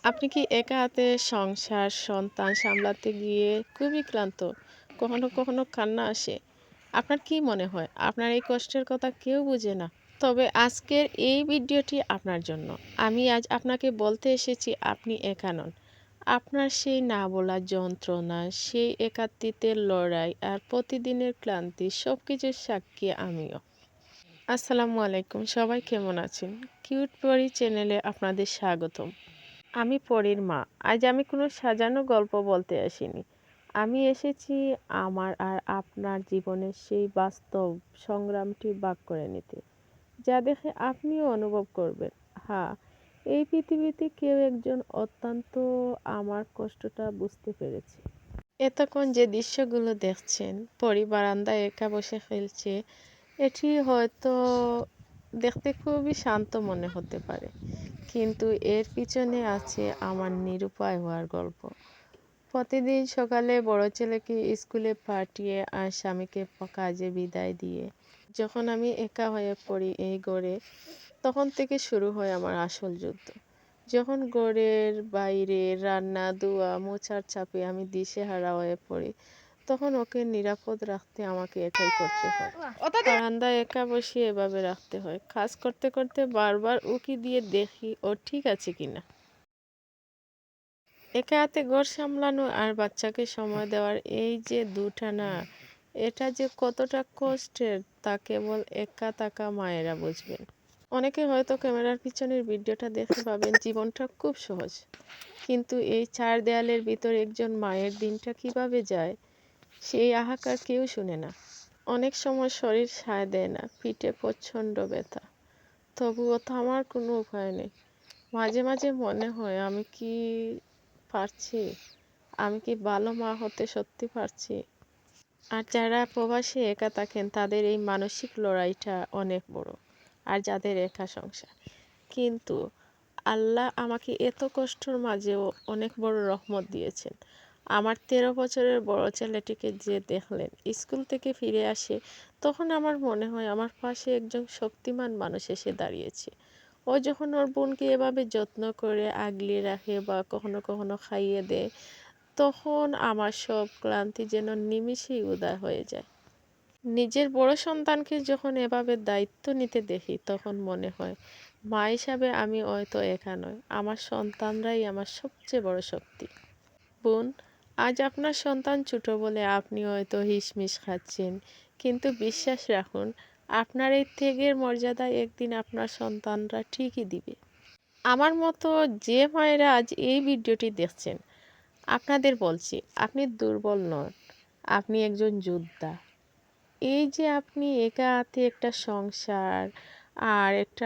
আপনি কি একা হাতে সংসার, সন্তান সামলাতে গিয়ে খুবই ক্লান্ত? কখনো, কখনো কান্না আসে? আপনার কি মনে হয়? আপনার এই কষ্টের কথা কেউ বুঝে না। তবে আজকের এই ভিডিওটি আপনার জন্য। আমি আজ আপনাকে বলতে এসেছি আপনি একা নন। আপনার সেই না বলা যন্ত্রণা, সেই একাকিত্বের লড়াই আর প্রতিদিনের ক্লান্তি সবকিছুর সাক্ষী আমিও। আসসালামু আলাইকুম। সবাই কেমন আছেন? কিউট পরি চ্যানেলে আপনাদের স্বাগতম। আমি পরীর মা। আজ আমি কোনো সাজানো গল্প বলতে আসিনি। আমি এসেছি আমার আর আপনার জীবনের সেই বাস্তব সংগ্রামটি ভাগ করে নিতে। যা দেখে আপনিও অনুভব করবেন, হ্যাঁ, এই পৃথিবীতে কেউ একজন অত্যন্ত আমার কষ্টটা বুঝতে পেরেছে। এতক্ষণ যে দৃশ্যগুলো দেখছেন, পরী বারান্দায় একা বসে খেলছে, এটি হয়তো দেখতে খুবই শান্ত মনে হতে পারে। কিন্তু এর পিছনে আছে আমার নিরুপায় হওয়ার গল্প। প্রতিদিন সকালে বড় ছেলেকে স্কুলে পাঠিয়ে আর স্বামীকে কাজে বিদায় দিয়ে যখন আমি একা হয়ে পড়ি এই ঘরে, তখন থেকে শুরু হয় আমার আসল যুদ্ধ। যখন ঘরের বাইরে রান্না ধোয়া মোছার চাপে আমি দিশেহারা হয়ে পড়ি, তখন ওকে নিরাপদ রাখতে আমাকে একাই করতে হয়। বারান্দায় একা বসিয়ে এভাবে রাখতে হয়। কাজ করতে করতে বারবার উঁকি দিয়ে দেখি ও ঠিক আছে কিনা। একা হাতে ঘর সামলানো আর বাচ্চাকে সময় দেওয়ার এই যে দুটানা, এটা যে কতটা কষ্টের তা কেবল একা থাকা মায়েরা বুঝবেন। অনেকে হয়তো ক্যামেরার পিছনের ভিডিওটা দেখে ভাবেন জীবনটা খুব সহজ, কিন্তু এই চার দেয়ালের ভিতর একজন মায়ের দিনটা কিভাবে যায় সেই হাহাকার কেউ শুনে না। অনেক সময় শরীর সায় দেয় না, পিঠে প্রচণ্ড ব্যথা, তবুও থামার কোনো উপায় নেই। মাঝে মাঝে মনে হয় আমি কি পারছি? আমি কি ভালো মা হতে সত্যি পারছি? আর যারা প্রবাসে একা থাকেন তাদের এই মানসিক লড়াইটা অনেক বড়। আর যাদের একা সংসার, কিন্তু আল্লাহ আমাকে এত কষ্টের মাঝেও অনেক বড় রহমত দিয়েছেন। আমার 13 বছরের বড় ছেলেটিকে যে দেখলেন স্কুল থেকে ফিরে আসে, তখন আমার মনে হয় আমার পাশে একজন শক্তিমান মানুষ এসে দাঁড়িয়েছে। ও যখন ওর বোনকে এভাবে যত্ন করে আগলে রাখে বা কখনো কখনো খাইয়ে দেয়, তখন আমার সব ক্লান্তি যেন নিমিষেই উদয় হয়ে যায়। নিজের বড় সন্তানকে যখন এভাবে দায়িত্ব নিতে দেখি, তখন মনে হয় মা হিসাবে আমি হয়তো একা নয়, আমার সন্তানরাই আমার সবচেয়ে বড় শক্তি। বোন, আজ আপনার সন্তান ছোট বলে আপনি হয়তো হিসমিস খাচ্ছেন, কিন্তু বিশ্বাস রাখুন, আপনার এই ত্যাগের মর্যাদা একদিন আপনার সন্তানরা ঠিকই দিবে। আমার মতো যে মায়েরা আজ এই ভিডিওটি দেখছেন, আপনাদের বলছি, আপনি দুর্বল নন, আপনি একজন যোদ্ধা। এই যে আপনি একা হাতে একটা সংসার আর একটা